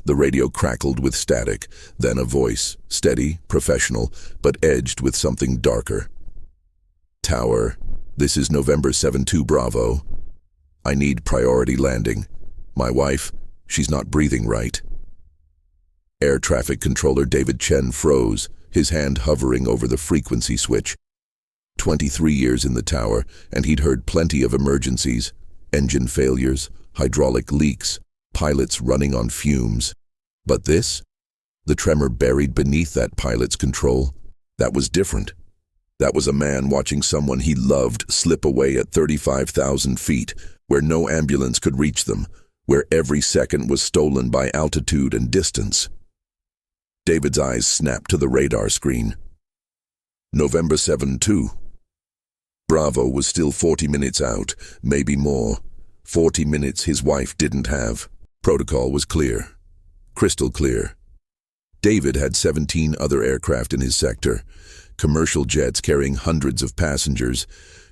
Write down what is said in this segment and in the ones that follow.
The radio crackled with static, then a voice, steady, professional, but edged with something darker. Tower, this is November 7-2 Bravo. I need priority landing. My wife, she's not breathing right. Air traffic controller David Chen froze, his hand hovering over the frequency switch. 23 years in the tower, and he'd heard plenty of emergencies, engine failures, hydraulic leaks, pilots running on fumes. But this? The tremor buried beneath that pilot's control? That was different. That was a man watching someone he loved slip away at 35,000 feet, where no ambulance could reach them, where every second was stolen by altitude and distance. David's eyes snapped to the radar screen. November 7-2. Bravo was still 40 minutes out, maybe more. 40 minutes his wife didn't have. Protocol was clear. Crystal clear. David had 17 other aircraft in his sector, commercial jets carrying hundreds of passengers,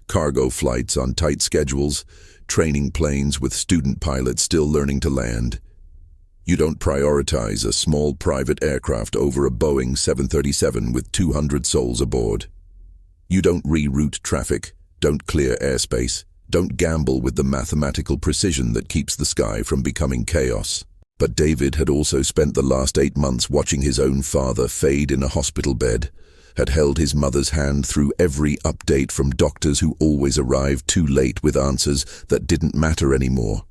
cargo flights on tight schedules, training planes with student pilots still learning to land. You don't prioritize a small private aircraft over a Boeing 737 with 200 souls aboard. You don't reroute traffic, don't clear airspace, don't gamble with the mathematical precision that keeps the sky from becoming chaos. But David had also spent the last 8 months watching his own father fade in a hospital bed, had held his mother's hand through every update from doctors who always arrived too late with answers that didn't matter anymore.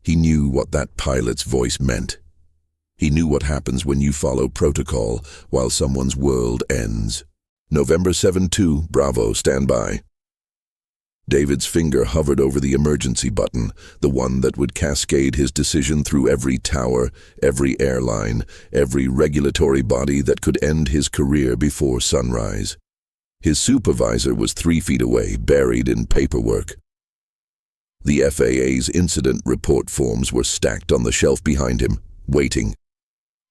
He knew what that pilot's voice meant. He knew what happens when you follow protocol while someone's world ends. November 7-2, Bravo, stand by. David's finger hovered over the emergency button, the one that would cascade his decision through every tower, every airline, every regulatory body that could end his career before sunrise. His supervisor was 3 feet away, buried in paperwork. The FAA's incident report forms were stacked on the shelf behind him, waiting.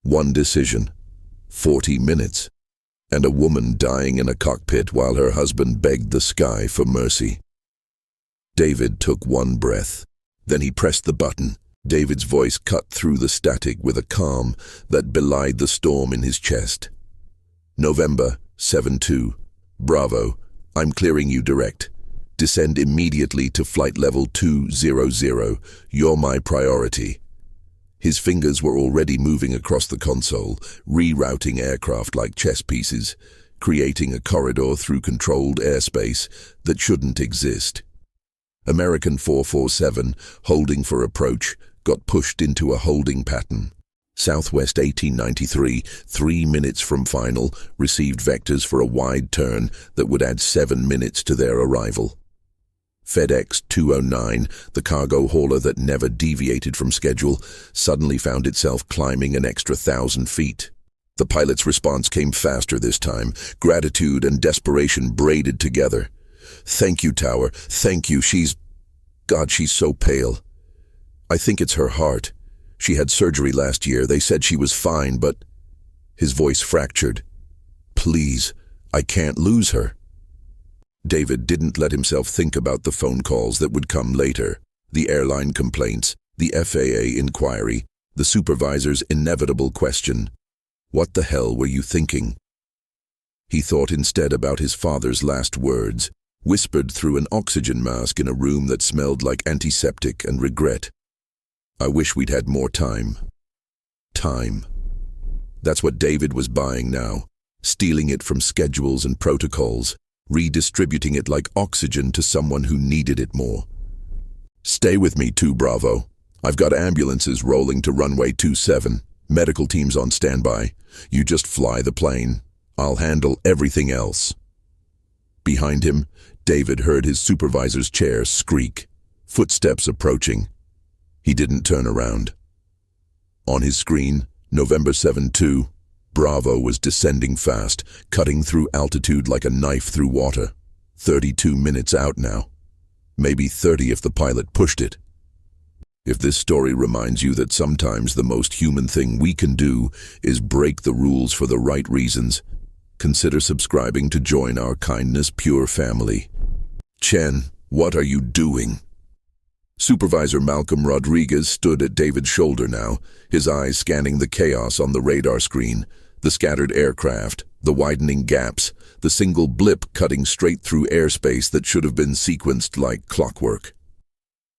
One decision, 40 minutes, and a woman dying in a cockpit while her husband begged the sky for mercy. David took one breath. Then he pressed the button. David's voice cut through the static with a calm that belied the storm in his chest. November 7-2. Bravo, I'm clearing you direct. Descend immediately to flight level 200. You're my priority. His fingers were already moving across the console, rerouting aircraft like chess pieces, creating a corridor through controlled airspace that shouldn't exist. American 447, holding for approach, got pushed into a holding pattern. Southwest 1893, 3 minutes from final, received vectors for a wide turn that would add 7 minutes to their arrival. FedEx 209, the cargo hauler that never deviated from schedule, suddenly found itself climbing an extra 1,000 feet. The pilot's response came faster this time, gratitude and desperation braided together. Thank you, Tower. Thank you. God, she's so pale. I think it's her heart. She had surgery last year. They said she was fine, but... His voice fractured. Please, I can't lose her. David didn't let himself think about the phone calls that would come later. The airline complaints, the FAA inquiry, the supervisor's inevitable question. What the hell were you thinking? He thought instead about his father's last words, whispered through an oxygen mask in a room that smelled like antiseptic and regret. I wish we'd had more time. Time. That's what David was buying now, stealing it from schedules and protocols, redistributing it like oxygen to someone who needed it more. Stay with me, 2 Bravo. I've got ambulances rolling to runway 27, medical teams on standby. You just fly the plane. I'll handle everything else. Behind him, David heard his supervisor's chair squeak, footsteps approaching. He didn't turn around. On his screen, November 7-2, Bravo was descending fast, cutting through altitude like a knife through water. 32 minutes out now. Maybe 30 if the pilot pushed it. If this story reminds you that sometimes the most human thing we can do is break the rules for the right reasons, consider subscribing to join our Kindness Pure family. Chen, what are you doing? Supervisor Malcolm Rodriguez stood at David's shoulder now, his eyes scanning the chaos on the radar screen, the scattered aircraft, the widening gaps, the single blip cutting straight through airspace that should have been sequenced like clockwork.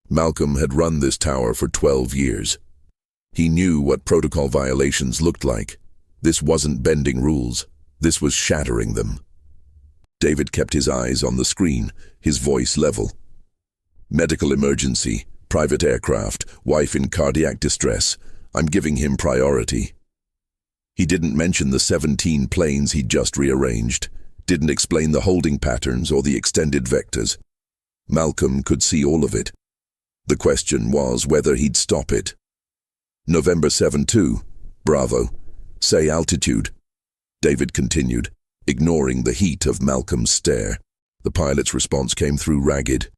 Malcolm had run this tower for 12 years. He knew what protocol violations looked like. This wasn't bending rules. This was shattering them. David kept his eyes on the screen, his voice level. Medical emergency, private aircraft, wife in cardiac distress. I'm giving him priority. He didn't mention the 17 planes he'd just rearranged, didn't explain the holding patterns or the extended vectors. Malcolm could see all of it. The question was whether he'd stop it. November 7-2, Bravo. Say altitude. David continued, ignoring the heat of Malcolm's stare. The pilot's response came through ragged.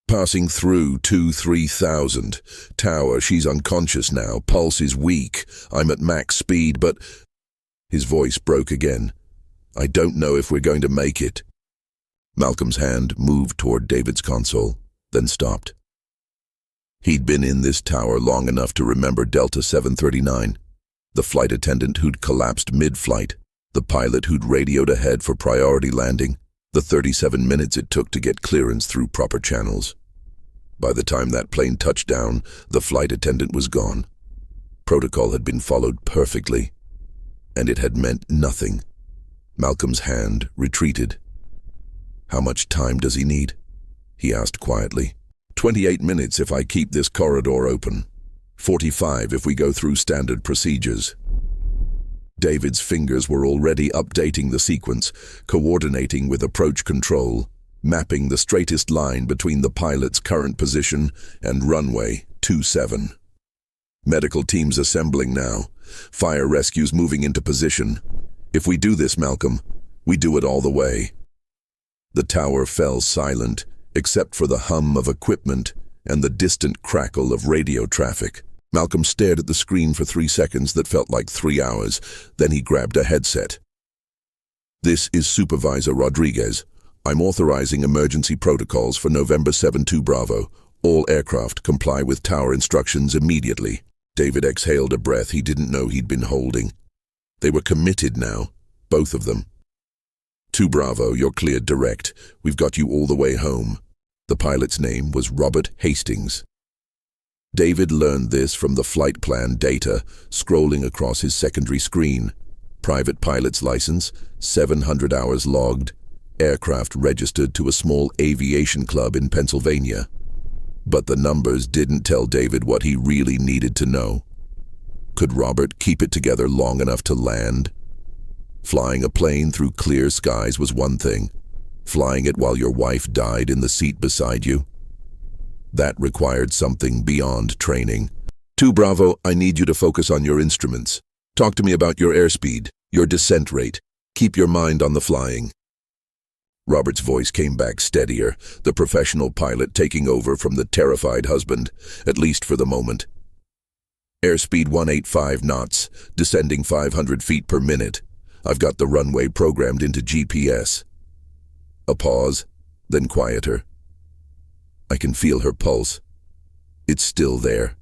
Passing through 3,000. Tower, she's unconscious now. Pulse is weak. I'm at max speed, but... His voice broke again. I don't know if we're going to make it. Malcolm's hand moved toward David's console, then stopped. He'd been in this tower long enough to remember Delta 739, the flight attendant who'd collapsed mid-flight, the pilot who'd radioed ahead for priority landing, the 37 minutes it took to get clearance through proper channels. By the time that plane touched down, the flight attendant was gone. Protocol had been followed perfectly, and it had meant nothing. Malcolm's hand retreated. How much time does he need? He asked quietly. 28 minutes if I keep this corridor open. 45 if we go through standard procedures. David's fingers were already updating the sequence, coordinating with approach control, mapping the straightest line between the pilot's current position and runway 27. Medical teams assembling now. Fire rescues moving into position. If we do this, Malcolm, we do it all the way. The tower fell silent, except for the hum of equipment and the distant crackle of radio traffic. Malcolm stared at the screen for 3 seconds that felt like 3 hours. Then he grabbed a headset. This is Supervisor Rodriguez. I'm authorizing emergency protocols for November 7-2 Bravo. All aircraft comply with tower instructions immediately. David exhaled a breath he didn't know he'd been holding. They were committed now, both of them. 2 Bravo, you're cleared direct. We've got you all the way home. The pilot's name was Robert Hastings. David learned this from the flight plan data scrolling across his secondary screen. Private pilot's license, 700 hours logged, aircraft registered to a small aviation club in Pennsylvania. But the numbers didn't tell David what he really needed to know. Could Robert keep it together long enough to land? Flying a plane through clear skies was one thing. Flying it while your wife died in the seat beside you? That required something beyond training. 2 Bravo, I need you to focus on your instruments. Talk to me about your airspeed, your descent rate. Keep your mind on the flying. Robert's voice came back steadier, the professional pilot taking over from the terrified husband, at least for the moment. Airspeed 185 knots, descending 500 feet per minute. I've got the runway programmed into GPS. A pause, then quieter. I can feel her pulse. It's still there.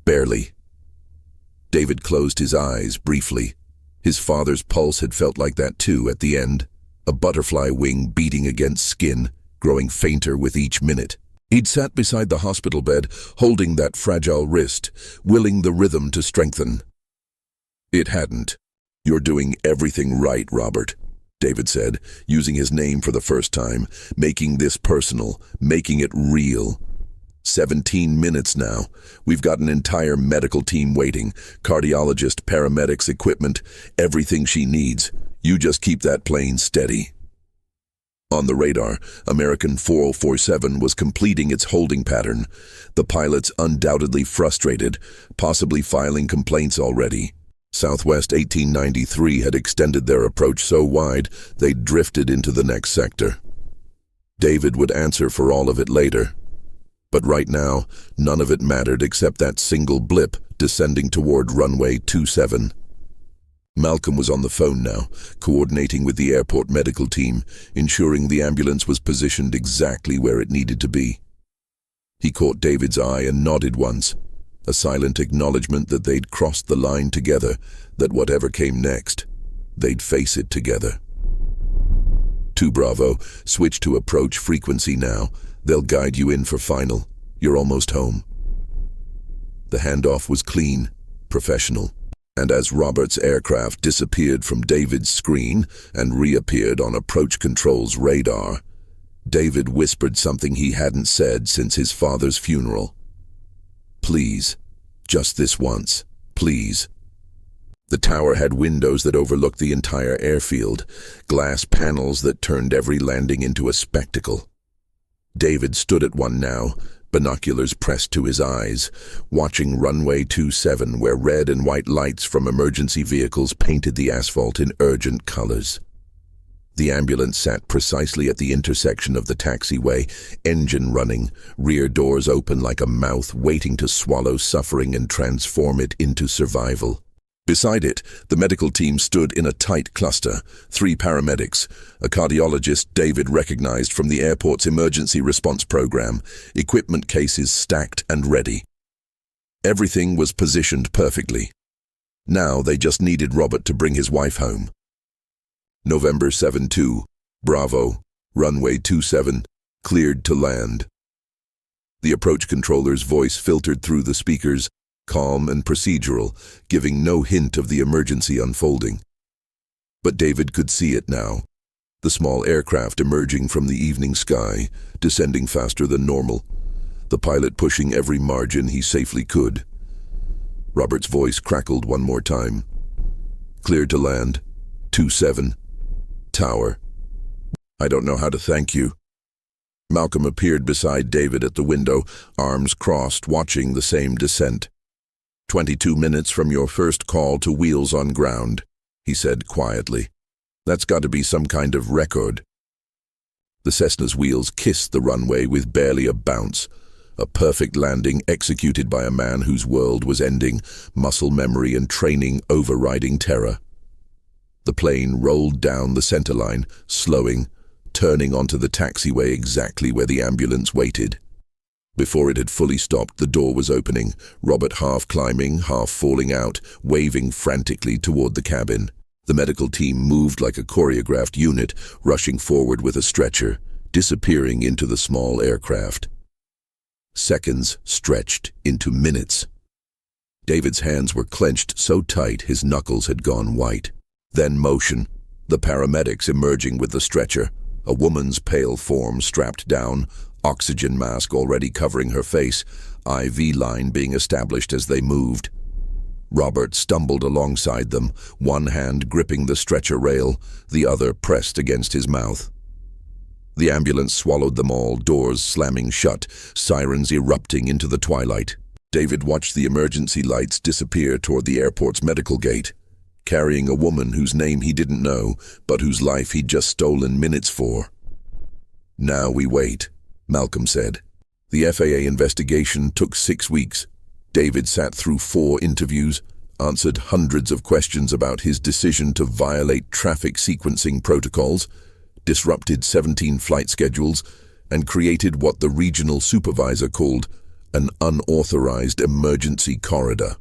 Barely. David closed his eyes briefly. His father's pulse had felt like that too at the end. A butterfly wing beating against skin, growing fainter with each minute. He'd sat beside the hospital bed, holding that fragile wrist, willing the rhythm to strengthen. It hadn't. You're doing everything right, Robert, David said, using his name for the first time, making this personal, making it real. 17 minutes now. We've got an entire medical team waiting, cardiologist, paramedics, equipment, everything she needs. You just keep that plane steady. On the radar, American 4047 was completing its holding pattern. The pilots undoubtedly frustrated, possibly filing complaints already. Southwest 1893 had extended their approach so wide they drifted into the next sector. David would answer for all of it later. But right now, none of it mattered except that single blip descending toward runway 27. Malcolm was on the phone now, coordinating with the airport medical team, ensuring the ambulance was positioned exactly where it needed to be. He caught David's eye and nodded once, a silent acknowledgement that they'd crossed the line together, that whatever came next, they'd face it together. 2 Bravo, switch to approach frequency now. They'll guide you in for final. You're almost home. The handoff was clean, professional, and as Robert's aircraft disappeared from David's screen and reappeared on approach control's radar, David whispered something he hadn't said since his father's funeral. "Please, just this once, please." The tower had windows that overlooked the entire airfield, glass panels that turned every landing into a spectacle. David stood at one now, binoculars pressed to his eyes, watching runway 27 where red and white lights from emergency vehicles painted the asphalt in urgent colors. The ambulance sat precisely at the intersection of the taxiway, engine running, rear doors open like a mouth waiting to swallow suffering and transform it into survival. Beside it, the medical team stood in a tight cluster, 3 paramedics, a cardiologist David recognized from the airport's emergency response program, equipment cases stacked and ready. Everything was positioned perfectly. Now they just needed Robert to bring his wife home. November 7-2, Bravo, runway 27, cleared to land. The approach controller's voice filtered through the speakers, calm and procedural, giving no hint of the emergency unfolding. But David could see it now, the small aircraft emerging from the evening sky, descending faster than normal, the pilot pushing every margin he safely could. Robert's voice crackled one more time. "Cleared to land, 27. Tower. I don't know how to thank you." Malcolm appeared beside David at the window, arms crossed, watching the same descent. 22 minutes from your first call to wheels on ground," he said quietly. "That's got to be some kind of record." The Cessna's wheels kissed the runway with barely a bounce, a perfect landing executed by a man whose world was ending, muscle memory and training overriding terror. The plane rolled down the centerline, slowing, turning onto the taxiway exactly where the ambulance waited. Before it had fully stopped, the door was opening, Robert half climbing, half falling out, waving frantically toward the cabin. The medical team moved like a choreographed unit, rushing forward with a stretcher, disappearing into the small aircraft. Seconds stretched into minutes. David's hands were clenched so tight his knuckles had gone white. Then motion, the paramedics emerging with the stretcher, a woman's pale form strapped down, oxygen mask already covering her face, IV line being established as they moved. Robert stumbled alongside them, one hand gripping the stretcher rail, the other pressed against his mouth. The ambulance swallowed them all, doors slamming shut, sirens erupting into the twilight. David watched the emergency lights disappear toward the airport's medical gate, carrying a woman whose name he didn't know, but whose life he'd just stolen minutes for. "Now we wait," Malcolm said. The FAA investigation took 6 weeks. David sat through 4 interviews, answered hundreds of questions about his decision to violate traffic sequencing protocols, disrupted 17 flight schedules, and created what the regional supervisor called an unauthorized emergency corridor.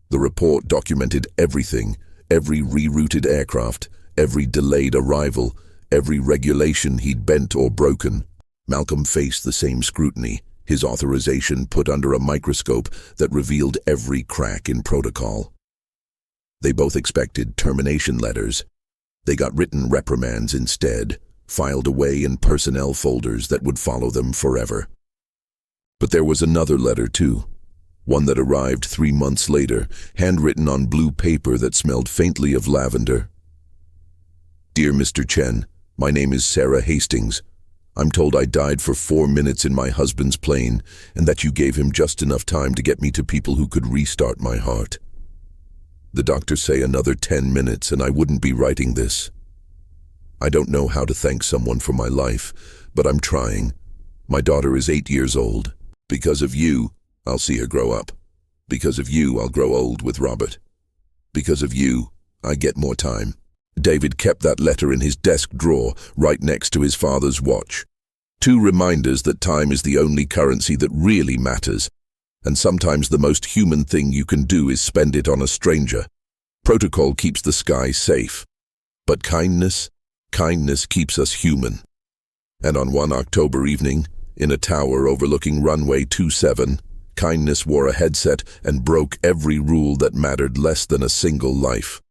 The report documented everything, every rerouted aircraft, every delayed arrival, every regulation he'd bent or broken. Malcolm faced the same scrutiny, his authorization put under a microscope that revealed every crack in protocol. They both expected termination letters. They got written reprimands instead, filed away in personnel folders that would follow them forever. But there was another letter too. One that arrived 3 months later, handwritten on blue paper that smelled faintly of lavender. "Dear Mr. Chen, my name is Sarah Hastings. I'm told I died for 4 minutes in my husband's plane, and that you gave him just enough time to get me to people who could restart my heart. The doctors say another 10 minutes and I wouldn't be writing this. I don't know how to thank someone for my life, but I'm trying. My daughter is 8 years old. Because of you, I'll see her grow up. Because of you, I'll grow old with Robert. Because of you, I get more time." David kept that letter in his desk drawer, right next to his father's watch. Two reminders that time is the only currency that really matters, and sometimes the most human thing you can do is spend it on a stranger. Protocol keeps the sky safe, but kindness keeps us human. And on one October evening, in a tower overlooking runway 27, kindness wore a headset and broke every rule that mattered less than a single life.